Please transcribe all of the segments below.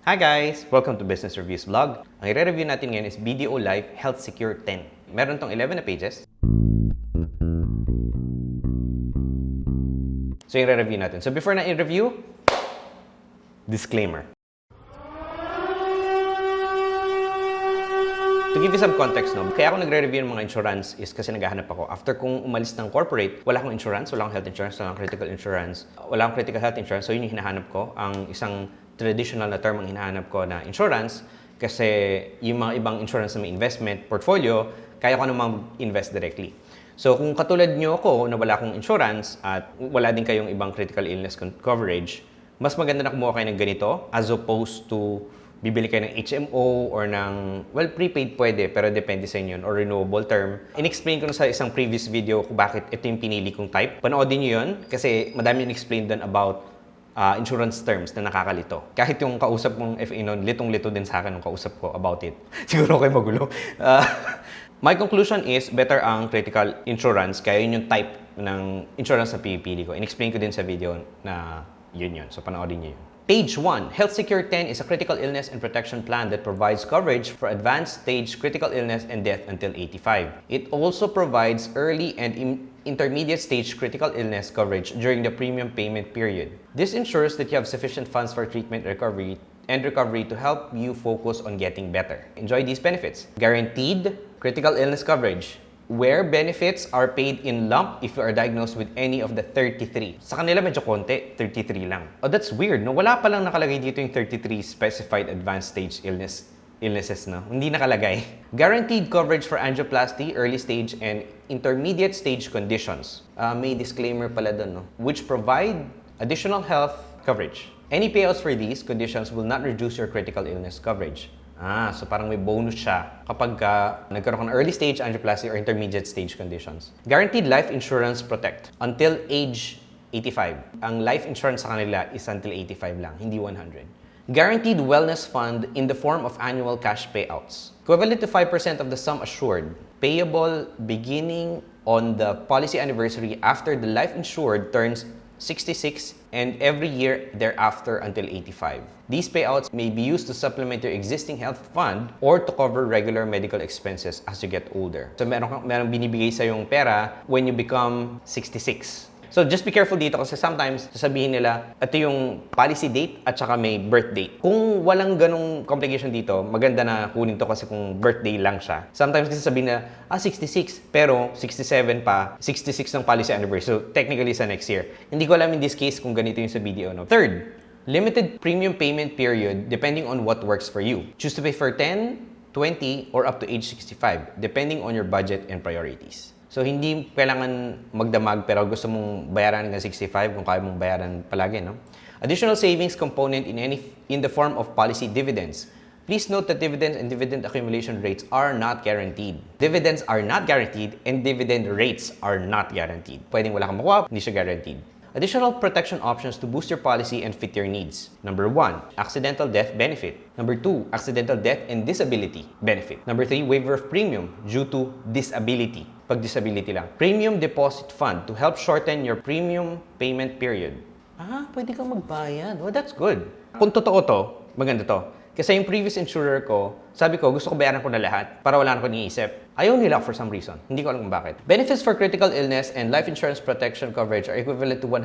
Hi guys! Welcome to Business Reviews vlog. Ang i-review natin ngayon is BDO Life Health Secure 10. Meron tong 11 na pages. So yung i-review natin. So before na i-review, disclaimer. To give you some context, no? Kaya ako nagre-review ng mga insurance is kasi naghahanap ako. After kong umalis ng corporate, wala akong insurance, wala akong health insurance, wala akong critical insurance, wala akong critical health insurance. So yun yung hinahanap ko. Ang isang traditional na term ang hinahanap ko na insurance kasi yung mga ibang insurance na may investment portfolio, kaya ko namang invest directly. So kung katulad nyo ako na wala akong insurance at wala din kayong ibang critical illness coverage, mas maganda na kumuha kayo ng ganito as opposed to bibili kayo ng HMO or ng, well, prepaid pwede, pero depende sa inyo, or renewable term. In-explain ko na sa isang previous video kung bakit ito yung pinili kong type. Panoodin nyo yun kasi madami yung explain doon about insurance terms na nakakalito. Kahit yung kausap mong FA noon, litong-lito din sa akin yung kausap ko about it. Siguro kayo magulo. My conclusion is, better ang critical insurance, kaya yun yung type ng insurance na pipili ko. In-explain ko din sa video na yun. So, panoodin nyo yun. Page 1. Health Secure 10 is a critical illness and protection plan that provides coverage for advanced stage critical illness and death until 85. It also provides early and intermediate stage critical illness coverage during the premium payment period. This ensures that you have sufficient funds for treatment recovery to help you focus on getting better. Enjoy these benefits. Guaranteed critical illness coverage, where benefits are paid in lump if you are diagnosed with any of the 33. Sa kanila medyo konti, 33 lang. Oh, that's weird, no? Wala pa lang nakalagay dito yung 33 specified advanced stage illnesses, no? Hindi nakalagay. Guaranteed coverage for angioplasty, early stage, and intermediate stage conditions. May disclaimer pala doon, no? Which provide additional health coverage. Any payouts for these conditions will not reduce your critical illness coverage. So parang may bonus siya kapag nagkaroon ka ng early stage angioplasty or intermediate stage conditions. Guaranteed life insurance protect until age 85. Ang life insurance sa kanila is until 85 lang, hindi 100. Guaranteed wellness fund in the form of annual cash payouts, equivalent to 5% of the sum assured, payable beginning on the policy anniversary after the life insured turns 66 and every year thereafter until 85. These payouts may be used to supplement your existing health fund or to cover regular medical expenses as you get older. So meron binibigay sa yung pera when you become 66. So just be careful dito kasi sometimes sasabihin nila ito yung policy date at saka may birth date. Kung walang ganong complication dito, maganda na kunin to kasi kung birthday lang siya. Sometimes kasi sabihin na 66 pero 67 pa, 66 ng policy anniversary. So technically sa next year. Hindi ko alam in this case kung ganito yung sa BDO, no? Third, limited premium payment period depending on what works for you. Choose to pay for 10, 20, or up to age 65 depending on your budget and priorities. So, hindi kailangan magdamag pero gusto mong bayaran hanggang 65 kung kaya mong bayaran palagi, no? Additional savings component in the form of policy dividends. Please note that dividends and dividend accumulation rates are not guaranteed. Dividends are not guaranteed and dividend rates are not guaranteed. Pwedeng wala kang makuha, hindi siya guaranteed. Additional protection options to boost your policy and fit your needs. Number 1, accidental death benefit. Number 2, accidental death and disability benefit. Number 3, waiver of premium due to disability. Pag disability lang. Premium deposit fund to help shorten your premium payment period. Pwede kang magbayad. Oh, that's good. Kung totoo to, maganda to. Kasi yung previous insurer ko, sabi ko, gusto ko bayaran ko na lahat para wala na ko iniisip. Ayaw nila for some reason. Hindi ko alam kung bakit. Benefits for critical illness and life insurance protection coverage are equivalent to 100%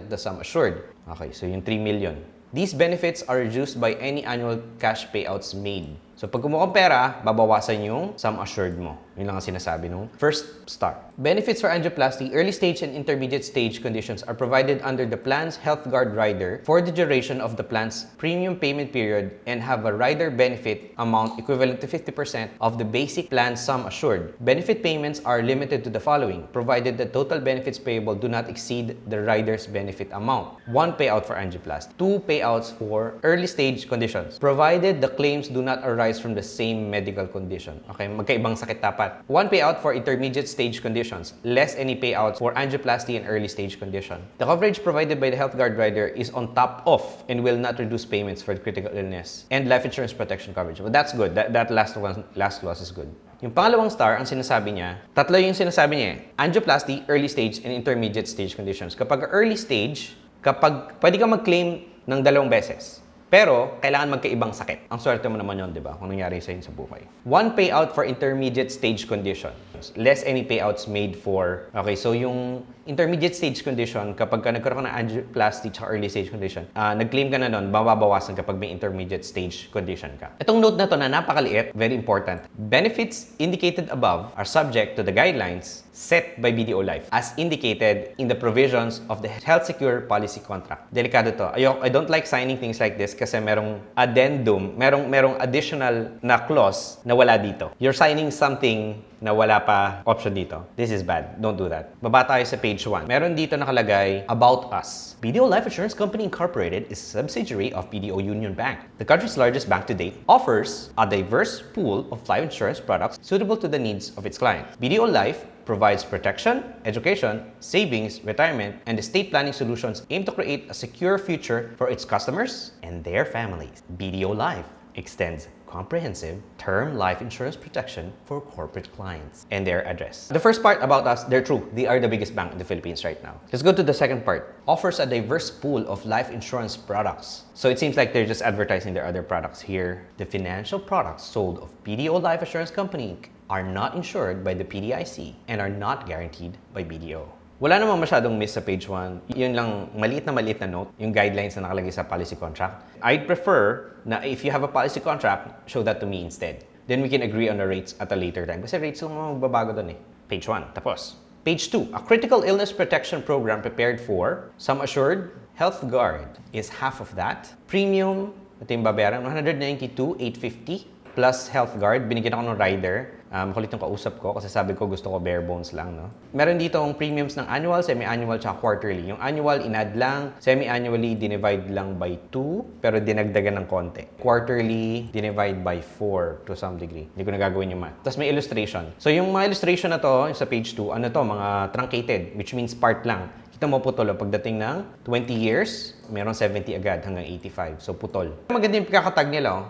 of the sum assured. Okay, so yung 3 million. These benefits are reduced by any annual cash payouts made. So pag kumuha kang pera, babawasan yung sum assured mo. Yun lang ang sinasabi nung first start. Benefits for angioplasty, early stage and intermediate stage conditions are provided under the plan's health guard rider for the duration of the plan's premium payment period and have a rider benefit amount equivalent to 50% of the basic plan sum assured. Benefit payments are limited to the following, provided the total benefits payable do not exceed the rider's benefit amount. 1 payout for angioplasty, 2 payouts for early stage conditions, provided the claims do not arise from the same medical condition. Okay, magkaibang sakit dapat. 1 payout for intermediate stage conditions, less any payouts for angioplasty and early stage condition. The coverage provided by the health guard rider is on top of and will not reduce payments for critical illness and life insurance protection coverage. Well, that's good. That last clause is good. Yung pangalawang star, ang sinasabi niya, tatlo yung sinasabi niya eh. Angioplasty, early stage, and intermediate stage conditions. Kapag early stage, kapag pwede ka mag-claim ng 2 beses. Pero, kailangan magkaibang sakit. Ang swerte mo naman yun, di ba? Kung nangyari sa sa buhay. One payout for intermediate stage condition. Less any payouts made for... Okay, so yung intermediate stage condition, kapag ka nagkaroon ka ng angioplasty at early stage condition, nag-claim ka na nun, mababawasan kapag may intermediate stage condition ka. Itong note na to na napakaliit, very important. Benefits indicated above are subject to the guidelines set by BDO Life as indicated in the provisions of the Health Secure Policy Contract. Delikado to. I don't like signing things like this kasi merong addendum, merong additional na clause na wala dito. You're signing something na wala pa option dito. This is bad. Don't do that. Baba tayo sa page 1. Meron dito nakalagay, About Us. BDO Life Insurance Company Incorporated is a subsidiary of BDO Union Bank. The country's largest bank to date, offers a diverse pool of life insurance products suitable to the needs of its clients. BDO Life provides protection, education, savings, retirement, and estate planning solutions aimed to create a secure future for its customers and their families. BDO Life extends comprehensive term life insurance protection for corporate clients and their address. The first part about us, they're true. They are the biggest bank in the Philippines right now. Let's go to the second part. Offers a diverse pool of life insurance products. So it seems like they're just advertising their other products here. The financial products sold of BDO Life Insurance Company Inc. are not insured by the PDIC and are not guaranteed by BDO. Wala namang masyadong miss sa page 1. Yun lang, maliit na note, yung guidelines na nakalagay sa policy contract. I'd prefer na if you have a policy contract, show that to me instead. Then we can agree on the rates at a later time. Kasi rates lang mga magbabago doon eh. Page 1, tapos. Page 2, a critical illness protection program prepared for sum assured health guard is half of that. Premium, ito yung babayaran, 192,850 plus health guard. Binigyan ako ng rider. Makulit yung kausap ko kasi sabi ko gusto ko bare bones lang, no? Meron dito ang premiums ng annual, semi-annual, tsaka quarterly. Yung annual, inad lang. Semi-annually, dinivide lang by 2, pero dinagdagan ng konti. Quarterly, dinivide by 4 to some degree. Hindi ko na gagawin yung math. Tapos may illustration. So yung mga illustration na to, sa page 2, ano to, mga truncated, which means part lang. Kita mo putol, pagdating ng 20 years, meron 70 agad hanggang 85. So putol. Maganda yung pagkakatag nila, oh.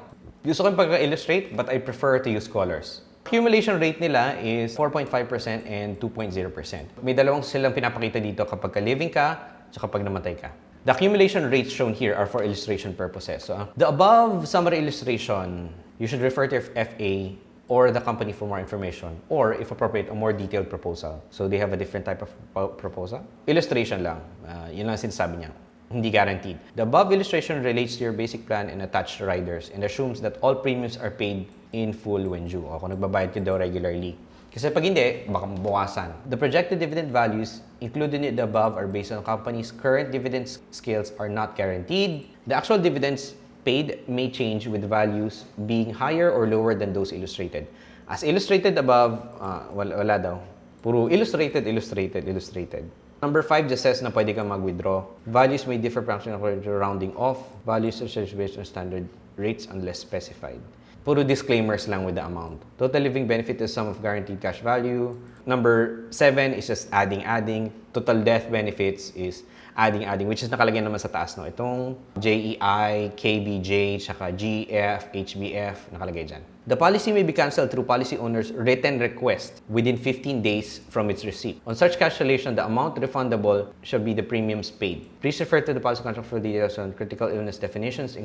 Gusto ko yung pagka-illustrate, but I prefer to use colors. Accumulation rate nila is 4.5% and 2.0%. May dalawang silang pinapakita dito kapag ka-living ka at kapag namatay ka. The accumulation rates shown here are for illustration purposes. So, the above summary illustration, you should refer to your FA or the company for more information, or if appropriate, a more detailed proposal. So they have a different type of proposal. Illustration lang. Yun lang sinasabi niya. Hindi guaranteed. The above illustration relates to your basic plan and attached riders and assumes that all premiums are paid in full when due. O kung nagbabayad ka daw regularly. Kasi pag hindi, baka mabawasan. The projected dividend values included in the above are based on company's current dividend scales are not guaranteed. The actual dividends paid may change with values being higher or lower than those illustrated. As illustrated above, wala daw. Puro illustrated. Number 5 just says na pwede kang mag-withdraw. Values may differ fraction according to rounding off. Values are based on standard rates unless specified. Puro disclaimers lang with the amount. Total living benefit is sum of guaranteed cash value. Number 7 is just adding. Total death benefits is adding, which is nakalagay naman sa taas, no? Itong JEI, KBJ, tsaka GF, HBF, nakalagay dyan. The policy may be cancelled through policy owner's written request within 15 days from its receipt. On such cancellation, the amount refundable shall be the premiums paid. Please refer to the policy contract for details on critical illness definitions,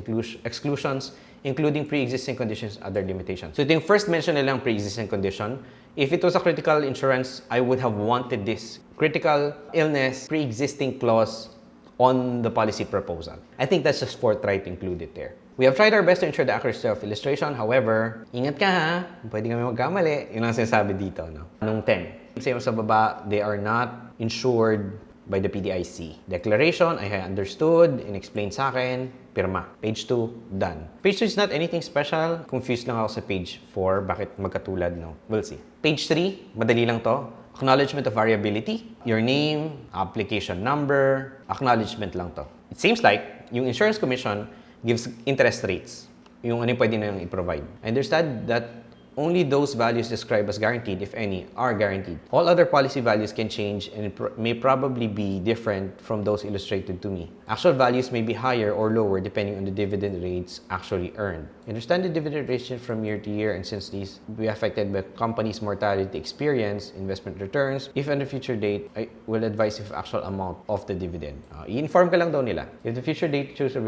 exclusions, including pre-existing conditions and other limitations. So ito yung first mention nilang pre-existing condition. If it was a critical insurance, I would have wanted this critical illness pre-existing clause on the policy proposal. I think that's just forthright included there. We have tried our best to ensure the accuracy of illustration. However, ingat ka ha, pwede kami magkamali. Yun ang sinasabi dito, no? Nung 10. Kasi sa baba, they are not insured by the PDIC. Declaration, I understood, in-explain sa akin, pirma. Page 2, done. Page 2 is not anything special. Confused lang ako sa page 4, bakit magkatulad, no? We'll see. Page 3, madali lang to. Acknowledgement of variability, your name, application number, acknowledgement lang to. It seems like yung Insurance Commission gives interest rates. Yung ano yung pwede na i-provide. I understand that Only those values described as guaranteed, if any, are guaranteed. All other policy values can change and may probably be different from those illustrated to me. Actual values may be higher or lower depending on the dividend rates actually earned. Understand the dividend rates from year to year, and since these be affected by company's mortality experience, investment returns, if on the future date, I will advise if actual amount of the dividend. I-inform ka lang daw nila. If the future date choose a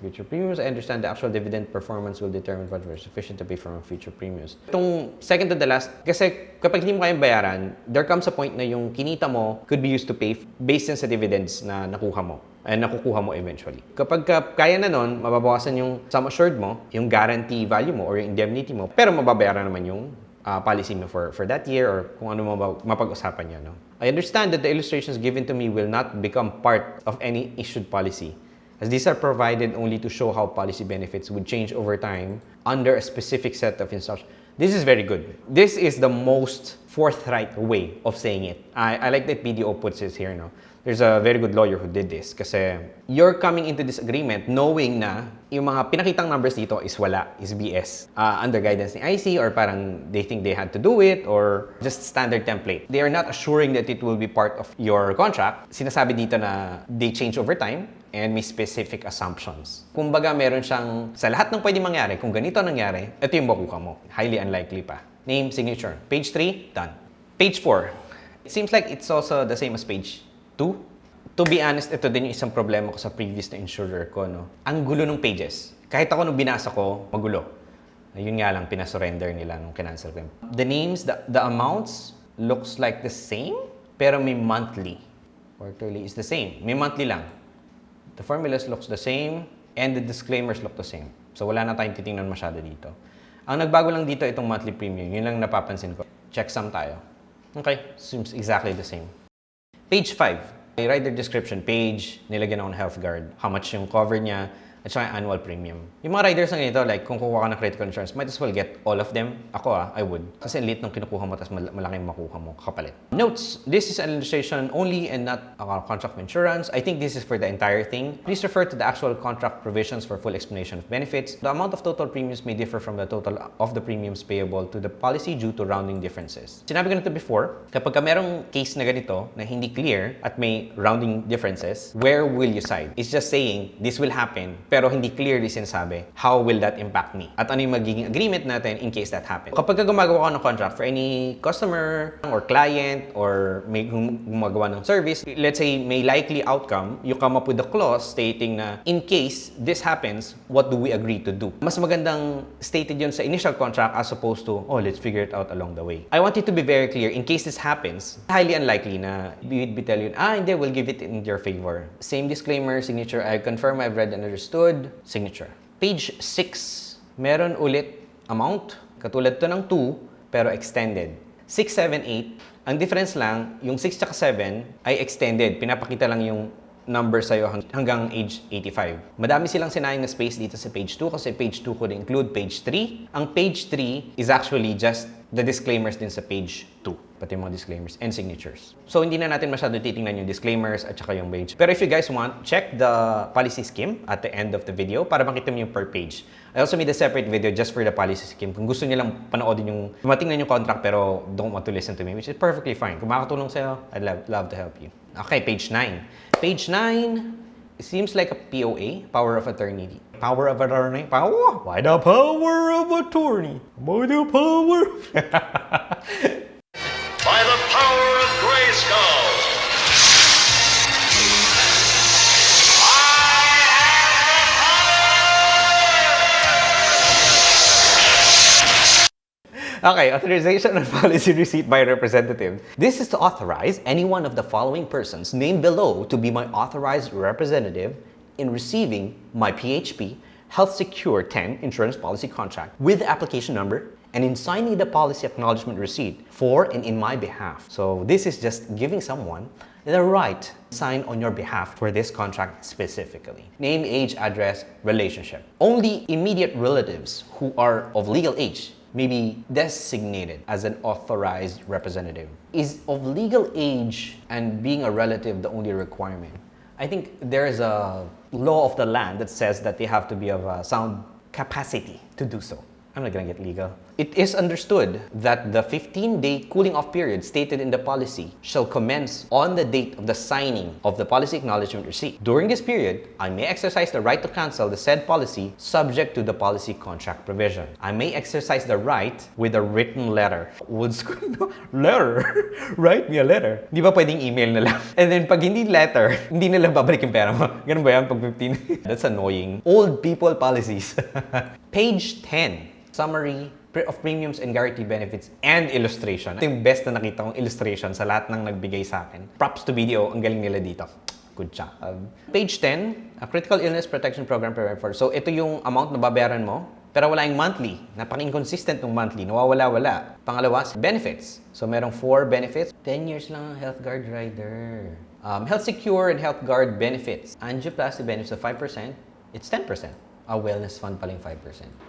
future premiums, I understand the actual dividend performance will determine whether it's sufficient to pay for future premiums. Itong second to the last, kasi kapag hindi mo kayang bayaran, there comes a point na yung kinita mo could be used to pay based sa dividends na nakuha mo and nakukuha mo eventually. Kapag kaya na nun, mababawasan yung sum assured mo, yung guarantee value mo or yung indemnity mo, pero mababayaran naman yung policy mo for that year or kung ano mapag-usapan niya. No? I understand that the illustrations given to me will not become part of any issued policy, as these are provided only to show how policy benefits would change over time under a specific set of instructions. This is very good. This is the most forthright way of saying it. I like that BDO puts it here. No? There's a very good lawyer who did this kasi you're coming into this agreement knowing na yung mga pinakitang numbers dito is wala, is BS. Under guidance ni IC or parang they think they had to do it or just standard template. They are not assuring that it will be part of your contract. Sinasabi dito na they change over time and may specific assumptions. Kumbaga meron siyang sa lahat ng pwede mangyari, kung ganito nangyari, ito yung makuha mo. Highly unlikely pa. Name, signature. Page 3, done. Page 4. It seems like it's also the same as page 2. To be honest, ito din yung isang problema ko sa previous na insurer ko. No? Ang gulo ng pages. Kahit ako nung binasa ko, magulo. Yun nga lang, pinasurrender nila nung kinancel ko. The names, the amounts looks like the same, pero may monthly. Quarterly is the same. May monthly lang. The formulas looks the same, and the disclaimers look the same. So wala na tayong titingnan masyado dito. Ang nagbago lang dito itong monthly premium. Yun lang napapansin ko. Checksum tayo. Okay, seems exactly the same. Page 5, may rider description page, nilagyan ako ng health guard, how much yung cover niya, at saka annual premium. Yung mga riders na ganito, like kung kukuha ka ng critical insurance, might as well get all of them. Ako I would. Kasi late nung kinukuha mo, tapos malaking makuha mo, kapalit. Notes, this is an illustration only and not a contract of insurance. I think this is for the entire thing. Please refer to the actual contract provisions for full explanation of benefits. The amount of total premiums may differ from the total of the premiums payable to the policy due to rounding differences. Sinabi ko na ito before, kapag merong case na ganito, na hindi clear at may rounding differences, where will you side? It's just saying, this will happen, pero hindi clearly sinasabi, how will that impact me? At ano yung magiging agreement natin in case that happens. Kapag gumagawa ka ng contract for any customer or client or may gumagawa ng service, let's say may likely outcome, you come up with a clause stating na in case this happens, what do we agree to do? Mas magandang stated yun sa initial contract as opposed to, oh, let's figure it out along the way. I want it to be very clear, in case this happens, highly unlikely na we'd be telling you, hindi, we'll give it in your favor. Same disclaimer, signature, I confirm I've read and understood. Signature. Page 6, meron ulit amount. Katulad to ng 2, pero extended. 6, 7, 8. Ang difference lang, yung 6 at 7 ay extended. Pinapakita lang yung number sa'yo hanggang age 85. Madami silang sinayang na space dito sa page 2 kasi page 2 could include page 3. Ang page 3 is actually just the disclaimers din sa page 2. Pati yung mga disclaimers and signatures. So, hindi na natin masyado titingnan yung disclaimers at saka yung page. Pero if you guys want, check the policy scheme at the end of the video para makita mo yung per page. I also made a separate video just for the policy scheme. Kung gusto niyo lang panoodin yung matingnan yung contract pero don't want to listen to me, which is perfectly fine. Kung makakatulong sa'yo, I'd love to help you. Okay, page 9. Page 9, it seems like a POA, power of attorney. Power of attorney? Power? Why the power of attorney? Why the power? By the power of Grayskull. Okay, authorization and policy receipt by representative. This is to authorize any one of the following persons named below to be my authorized representative in receiving my PHP Health Secure 10 insurance policy contract with application number and in signing the policy acknowledgement receipt for and in my behalf. So this is just giving someone the right to sign on your behalf for this contract specifically. Name, age, address, relationship. Only immediate relatives who are of legal age may be designated as an authorized representative. Is of legal age and being a relative the only requirement? I think there is a law of the land that says that they have to be of a sound capacity to do so. I'm not gonna get legal. It is understood that the 15-day cooling off period stated in the policy shall commence on the date of the signing of the policy acknowledgement receipt. During this period, I may exercise the right to cancel the said policy subject to the policy contract provision. I may exercise the right with a written letter. Old school, no? Letter? Write me a letter. Di ba pwedeng email na lang? And then pag hindi letter, hindi nila babalik yung pera mo. Ganun ba yan pag 15? That's annoying. Old people policies. Page 10. Summary of premiums and guaranteed benefits and illustration. Ito yung best na nakita kong illustration sa lahat ng nagbigay sa akin. Props to BDO, ang galing nila dito. Good job. Page 10, a critical illness protection program provided for. So ito yung amount na babayaran mo, pero wala yung monthly. Napaka-inconsistent ng monthly. Nawawala-wala. Pangalawa, benefits. So merong 4 benefits. 10 years lang ang health guard rider. Health secure and health guard benefits. Angioplasty benefits of 5%. It's 10%. A wellness fund paling 5%.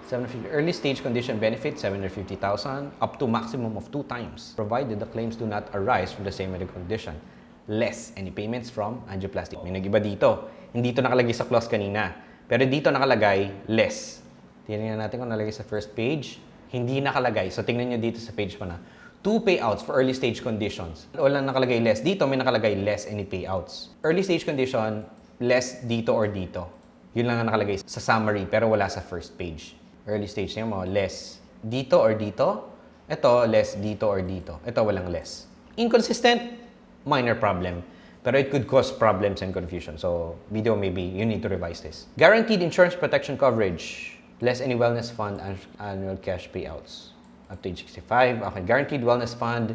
750 early stage condition benefit, 750,000, up to maximum of 2 times, provided the claims do not arise from the same medical condition. Less any payments from angioplasty. May nag-iba dito. Hindi ito nakalagay sa clause kanina. Pero dito nakalagay less. Tingnan natin kung nakalagay sa first page. Hindi nakalagay. So tingnan nyo dito sa page pa na. 2 payouts for early stage conditions. Wala nakalagay less. Dito may nakalagay less any payouts. Early stage condition, less dito or dito. Yun lang ang nakalagay sa summary, pero wala sa first page. Early stage niya mo, less dito or dito. Ito, less dito or dito. Ito, walang less. Inconsistent, minor problem. Pero it could cause problems and confusion. So, video, maybe you need to revise this. Guaranteed insurance protection coverage. Less any wellness fund annual cash payouts. Up to age 65. Okay, guaranteed wellness fund,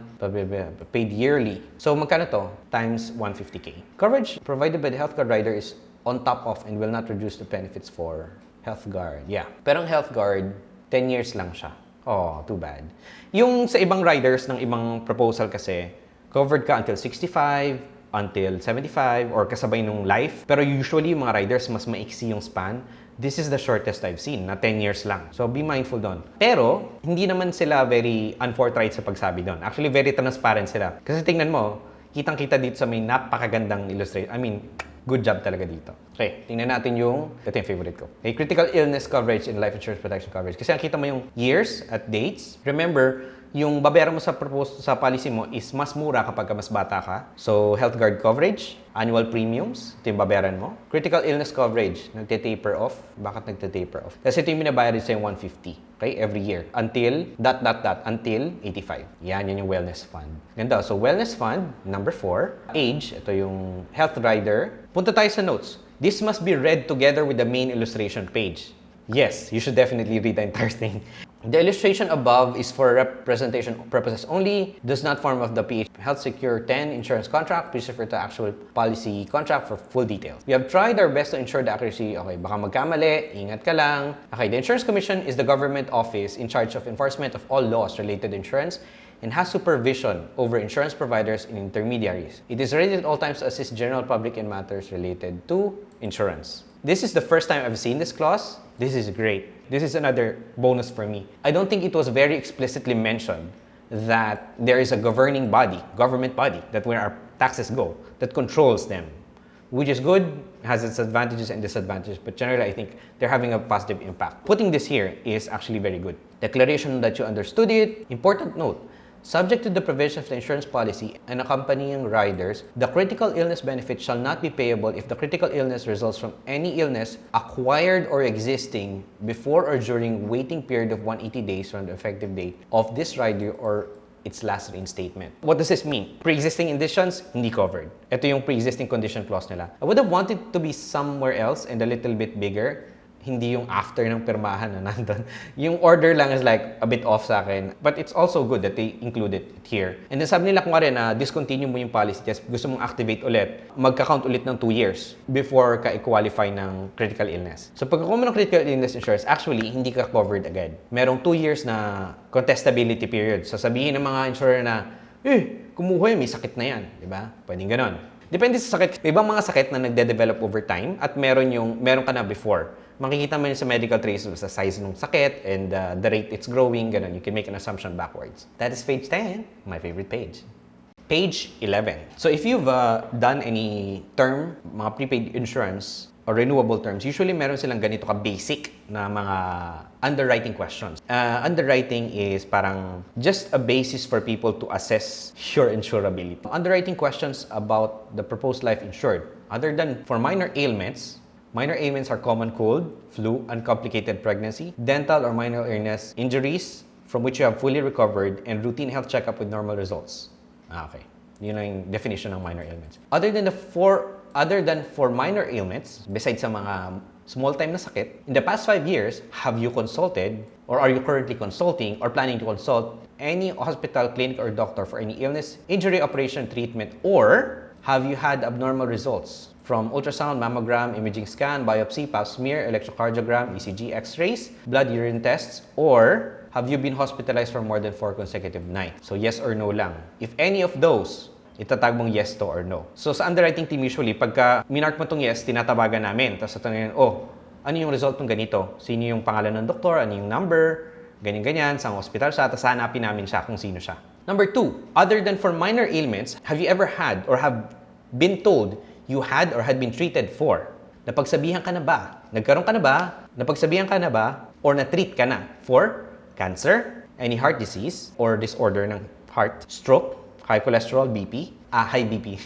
paid yearly. So, magkano to? Times 150K. Coverage provided by the health card rider is on top of and will not reduce the benefits for health guard. Yeah. Pero ang health guard, 10 years lang siya. Oh, too bad. Yung sa ibang riders ng ibang proposal kasi, covered ka until 65, until 75, or kasabay nung life. Pero usually, yung mga riders, mas maiksi yung span. This is the shortest I've seen, na 10 years lang. So, be mindful doon. Pero, hindi naman sila very unforthright sa pagsabi doon. Actually, very transparent sila. Kasi tingnan mo, kitang-kita dito sa may napakagandang illustration. I mean, good job talaga dito. Okay, tingnan natin ito yung favorite ko. Okay, critical illness coverage and life insurance protection coverage. Kasi nakita mo yung years at dates. Remember, yung babayaran mo sa policy mo is mas mura kapag mas bata ka. So, health guard coverage, annual premiums, ito yung babayaran mo. Critical illness coverage, nagte-taper off. Bakit nagte-taper off? Kasi ito yung binabayad sa yung 150, okay, every year. Until, until 85. Yan yung wellness fund. Ganda. So, wellness fund, number 4. Age, ito yung health rider. Punta tayo sa notes. This must be read together with the main illustration page. Yes, you should definitely read the entire thing. The illustration above is for representation purposes only, does not form of the PH Health Secure 10 insurance contract. Please refer to actual policy contract for full details. We have tried our best to ensure the accuracy. Okay, baka magkamali, ingat ka lang. Okay, the Insurance Commission is the government office in charge of enforcement of all laws related to insurance and has supervision over insurance providers and intermediaries. It is ready at all times to assist general public in matters related to insurance. This is the first time I've seen this clause. This is great. This is another bonus for me. I don't think it was very explicitly mentioned that there is a governing body, government body, that where our taxes go, that controls them, which is good, has its advantages and disadvantages, but generally I think they're having a positive impact. Putting this here is actually very good. Declaration that you understood it. Important note, subject to the provision of the insurance policy and accompanying riders, the critical illness benefit shall not be payable if the critical illness results from any illness acquired or existing before or during waiting period of 180 days from the effective date of this rider or its last reinstatement. What does this mean? Pre-existing conditions, hindi covered. Ito yung pre-existing condition clause nila. I would have wanted to be somewhere else and a little bit bigger. Hindi yung after ng pirmahan na nandun. Yung order lang is like a bit off sa akin. But it's also good that they included it here. And then sabi nila kung na discontinue mo yung policy test, gusto mong activate ulit, magka-count ulit ng 2 years before ka i-qualify ng critical illness. So pagka mo ng critical illness insurance, actually, hindi ka covered agad. Merong 2 years na contestability period. So sabihin ng mga insurer na, kumuha yun, may sakit na yan. Diba? Pwedeng ganon. Depende sa sakit. May ibang mga sakit na nagde-develop over time at meron ka na before. Makikita mo yun sa medical traces sa size ng sakit and the rate it's growing, ganun. You can make an assumption backwards. That is page 10, my favorite page. Page 11. So if you've done any term, mga prepaid insurance or renewable terms, usually meron silang ganito ka-basic na mga underwriting questions. Underwriting is parang just a basis for people to assess your insurability. Underwriting questions about the proposed life insured. Other than for minor ailments are common cold, flu, uncomplicated pregnancy, dental or minor illness, injuries from which you have fully recovered, and routine health checkup with normal results. Okay. Yun ang definition ng minor ailments. Other than for minor ailments, besides sa mga small-time na sakit, in the past 5 years, have you consulted or are you currently consulting or planning to consult any hospital, clinic, or doctor for any illness, injury, operation, treatment, or have you had abnormal results from ultrasound, mammogram, imaging scan, biopsy, pap smear, electrocardiogram, ECG, x-rays, blood urine tests, or have you been hospitalized for more than 4 consecutive nights? So yes or no lang. If any of those, itatag mong yes to or no. So sa underwriting team usually, pagka minark mo tong yes, tinatabagan namin. Tapos tatanungin, ano yung result ng ganito? Sino yung pangalan ng doktor? Ano yung number? Ganyan-ganyan, sa hospital siya, tapos hanapin namin siya kung sino siya. Number 2, other than for minor ailments, have you ever had or have been told you had or had been treated for? Napagsabihan ka na ba? Nagkaroon ka na ba? Napagsabihan ka na ba? Or na-treat ka na for cancer, any heart disease, or disorder ng heart, stroke, high cholesterol, high BP,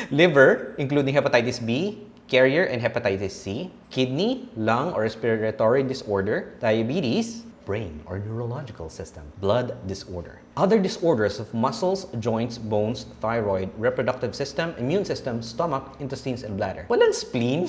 liver, including hepatitis B, carrier, and hepatitis C, kidney, lung, or respiratory disorder, diabetes, brain or neurological system, blood disorder. Other disorders of muscles, joints, bones, thyroid, reproductive system, immune system, stomach, intestines, and bladder. Walang spleen.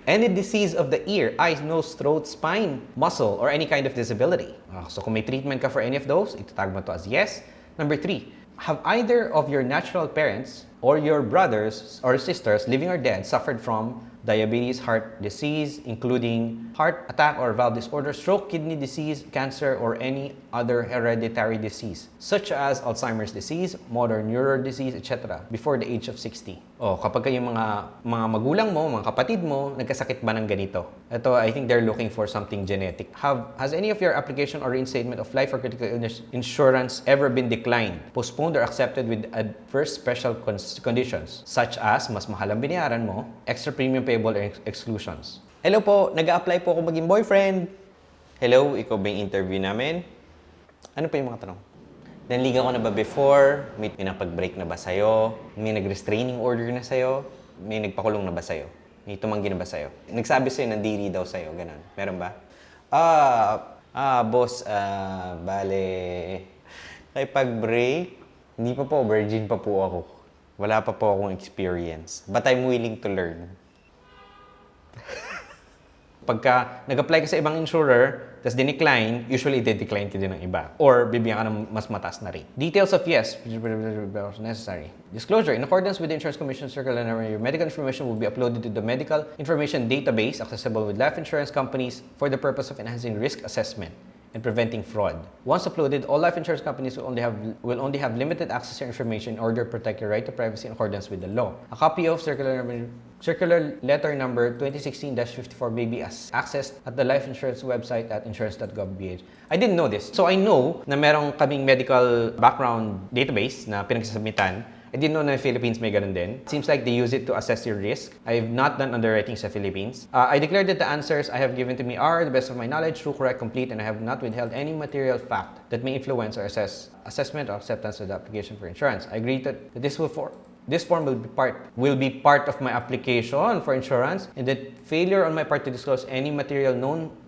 Any disease of the ear, eyes, nose, throat, spine, muscle, or any kind of disability. So kung may treatment ka for any of those, itatag mo to as yes. Number 3, have either of your natural parents or your brothers or sisters, living or dead, suffered from diabetes, heart disease, including heart attack or valve disorder, stroke, kidney disease, cancer, or any other hereditary disease, such as Alzheimer's disease, motor neuron disease, etc., before the age of 60. Kapag yung mga magulang mo, mga kapatid mo, nagkasakit ba ng ganito? Ito, I think they're looking for something genetic. Has any of your application or reinstatement of life or critical illness insurance ever been declined, postponed, or accepted with adverse special conditions, such as mas mahal ang binayaran mo, extra premium payable, or exclusions? Hello po, nag-a-apply po ako maging boyfriend. Hello, ikaw ba yung interview namin? Ano pa yung mga tanong? Nanligaw ka na ba before? May pinapag-break na ba sa'yo? May nag-restraining order na sa'yo? May nagpakulong na ba sa'yo? May tumanggi na ba sa'yo? Nagsabi sa'yo, nandiri daw sa'yo, ganun. Meron ba? Boss, bale, kay pag-break, hindi pa po, virgin pa po ako. Wala pa po akong experience. But I'm willing to learn. Pagka nag-apply ka sa ibang insurer, tapos dinecline, usually de-decline ka din ng iba. Or bibigyan ka ng mas mataas na rate. Details of yes, necessary. Disclosure, in accordance with the Insurance Commission Circular, your medical information will be uploaded to the medical information database accessible with life insurance companies for the purpose of enhancing risk assessment and preventing fraud. Once uploaded, all life insurance companies will only have limited access to your information in order to protect your right to privacy in accordance with the law. A copy of circular letter number 2016-54 may be accessed at the life insurance website at insurance.gov.ph. I didn't know this. So I know na merong kaming medical background database na pinagsasubmitan. I didn't know na Philippines may ganun din. It seems like they use it to assess your risk. I have not done underwriting sa Philippines. I declare that the answers I have given to me are, to the best of my knowledge, true, correct, complete, and I have not withheld any material fact that may influence or assessment or acceptance of the application for insurance. I agree that this form will be part of my application for insurance, and that failure on my part to disclose any material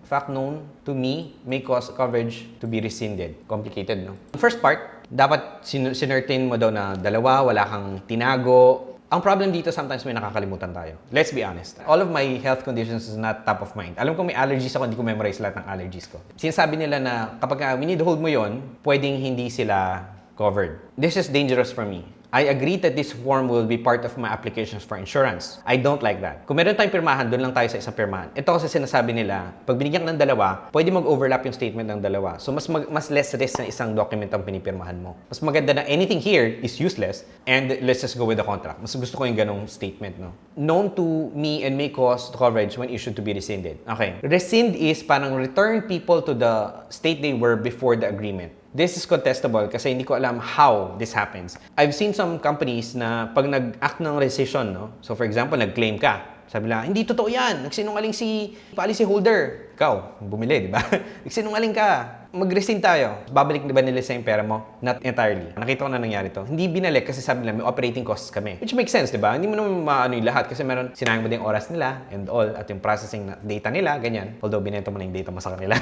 fact known to me may cause coverage to be rescinded. Complicated, no? First part, dapat sinertain mo daw na dalawa, wala kang tinago. Ang problem dito, sometimes may nakakalimutan tayo. Let's be honest. All of my health conditions is not top of mind. Alam ko may allergies ako, hindi ko memorize lahat ng allergies ko. Sinasabi nila na kapag hold mo yon, pwedeng hindi sila covered. This is dangerous for me. I agree that this form will be part of my applications for insurance. I don't like that. Kung meron tayong pirmahan, doon lang tayo sa isang pirmahan. Ito kasi sinasabi nila, pag binigyan ka ng dalawa, pwede mag-overlap yung statement ng dalawa. So mas less risk na isang document ang pinipirmahan mo. Mas maganda na anything here is useless and let's just go with the contract. Mas gusto ko yung ganong statement, no? Known to me and may cause coverage when issued to be rescinded. Okay. Rescind is parang return people to the state they were before the agreement. This is contestable kasi hindi ko alam how this happens. I've seen some companies na pag nag-act ng rescission, no? So for example, nag-claim ka. Sabi lang, hindi totoo yan. Nagsinungaling si policy holder. Ikaw, bumili, di ba? Nagsinungaling ka. Mag-rescind tayo. Babalik na ba nila sa yung pera mo? Not entirely. Nakita ko na nangyari to. Hindi binalik kasi sabi nila may operating costs kami. Which makes sense, di ba? Hindi mo naman maano yung lahat kasi meron sinayang mo din yung oras nila and all at yung processing na data nila, ganyan. Although binento mo na yung data mo sa kanila.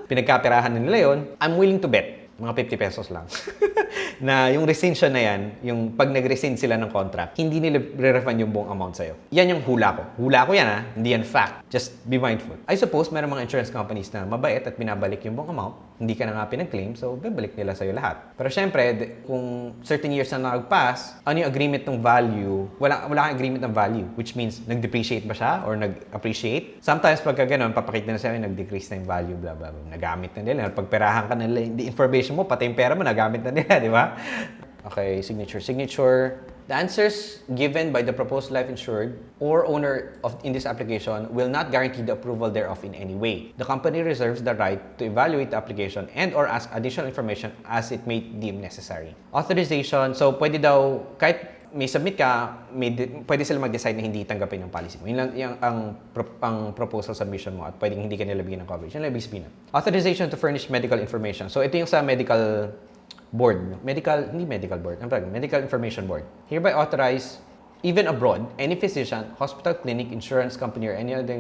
Pinagkapirahan na nila yon. I'm willing to bet mga 50 pesos lang. Na yung rescission na yan, yung pag nag-rescind sila ng contract, hindi nila re-refund yung buong amount sa'yo. Yan yung hula ko. Hula ko yan hindi yan fact. Just be mindful. I suppose meron mga insurance companies na mabait at binabalik yung buong amount. Hindi ka na nga pinag-claim, so babalik nila sa'yo lahat. Pero syempre, kung certain years na nag-pass, ano yung agreement ng value? Wala kang agreement ng value, which means nag-depreciate ba siya or nag-appreciate? Sometimes pagka ganun, papakita na sa'yo, nag-decrease na yung value, blah, blah, blah. Nagamit na nila. Pagperahan ka na nila, the information mo, pati yung pera mo, nagamit na nila, di ba? Okay, signature. The answers given by the proposed life insured or owner in this application will not guarantee the approval thereof in any way. The company reserves the right to evaluate the application and or ask additional information as it may deem necessary. Authorization, so pwede daw, kahit may submit ka, pwede sila mag-decide na hindi tanggapin yung policy mo. Yun lang yung ang proposal submission mo at pwedeng hindi ka nila bigyan ng coverage. Yun lang ibig sabihin. Authorization to furnish medical information. So ito yung sa medical board. Medical information board. Hereby authorize, even abroad, any physician, hospital, clinic, insurance company, or any other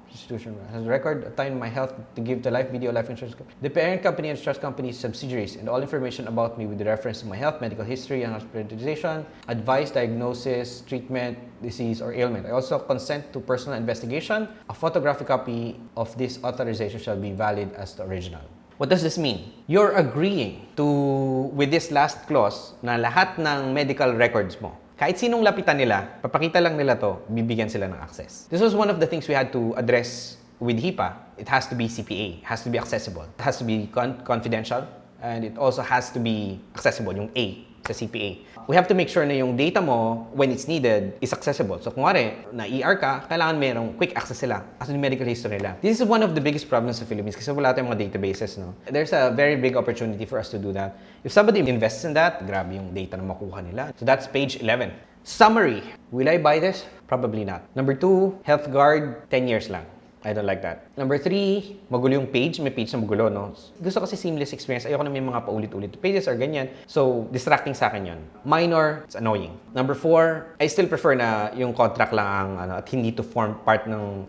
institution has record of time my health to give to life BDO life insurance. The parent company and trust company's subsidiaries and all information about me with reference to my health, medical history, and hospitalization, advice, diagnosis, treatment, disease, or ailment. I also consent to personal investigation. A photographic copy of this authorization shall be valid as the original. What does this mean? You're agreeing with this last clause na lahat ng medical records mo, kahit sinong lapitan nila, papakita lang nila to, bibigyan sila ng access. This was one of the things we had to address with HIPAA. It has to be CPA, it has to be accessible, it has to be confidential, and it also has to be accessible, yung A sa CPA. We have to make sure na yung data mo, when it's needed, is accessible. So, kung na-ER ka, kailangan merong quick access sila as yung medical history nila. This is one of the biggest problems sa Philippines kasi wala tayong mga databases, no? There's a very big opportunity for us to do that. If somebody invests in that, grabe yung data na makuha nila. So, that's page 11. Summary. Will I buy this? Probably not. Number 2, health guard, 10 years lang. I don't like that. Number 3, magulo yung page. May page na magulo, no? Gusto kasi seamless experience. Ayoko na may mga paulit-ulit pages or ganyan. So, distracting sa akin yun. Minor, it's annoying. Number 4, I still prefer na yung contract lang ang, at hindi to form part ng,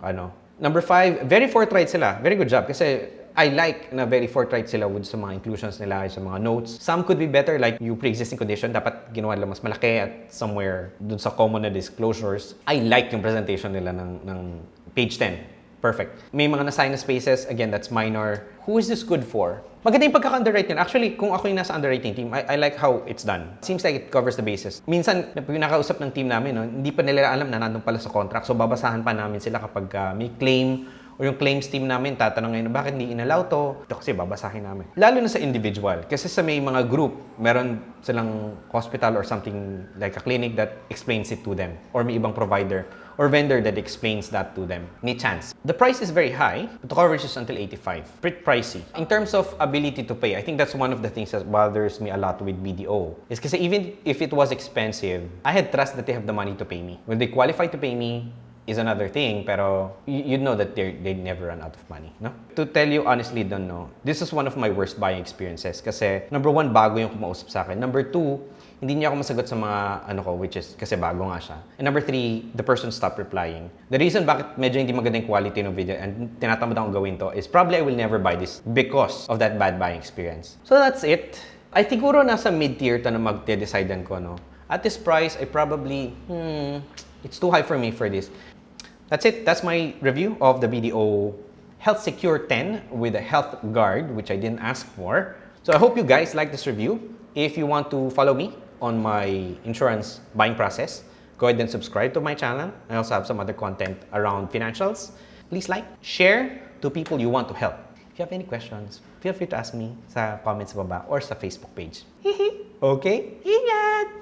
Number 5, very forthright sila. Very good job. Kasi I like na very forthright sila with sa mga inclusions nila, sa mga notes. Some could be better, like yung pre-existing condition, dapat ginawa nila mas malaki at somewhere dun sa common na disclosures. I like yung presentation nila ng page 10. Perfect. May mga na-sign na spaces. Again, that's minor. Who is this good for? Maganda yung pagkaka-underwrite yun. Actually, kung ako yung nasa underwriting team, I like how it's done. Seems like it covers the bases. Minsan, pag nakausap ng team namin, no, hindi pa nila alam na nandun pala sa contract. So, babasahan pa namin sila kapag may claim o yung claims team namin, tatanong ngayon, bakit hindi inalaw to? Ito kasi babasahin namin. Lalo na sa individual. Kasi sa may mga group, meron silang hospital or something like a clinic that explains it to them. Or may ibang provider or vendor that explains that to them. May chance. The price is very high, but the coverage is until 85. Pretty pricey. In terms of ability to pay, I think that's one of the things that bothers me a lot with BDO. Is kasi even if it was expensive, I had trust that they have the money to pay me. Will they qualify to pay me is another thing, pero you'd know that they never run out of money, no? To tell you honestly, don't know. This is one of my worst buying experiences kasi number 1, bago yung kumausap sa akin. Number 2, hindi niya ako masagot sa mga which is kasi bago nga siya. And number 3, the person stopped replying. The reason bakit medyo hindi maganda yung quality ng video and tinatamad akong gawin to is probably I will never buy this because of that bad buying experience. So that's it. I think siguro nasa mid-tier to na magde-decidean ko, no? At this price, I probably, it's too high for me for this. That's it. That's my review of the BDO Health Secure 10 with a health guard, which I didn't ask for. So I hope you guys like this review. If you want to follow me on my insurance buying process, go ahead and subscribe to my channel. I also have some other content around financials. Please like, share to people you want to help. If you have any questions, feel free to ask me sa comments baba or sa Facebook page. Okay? Ingat!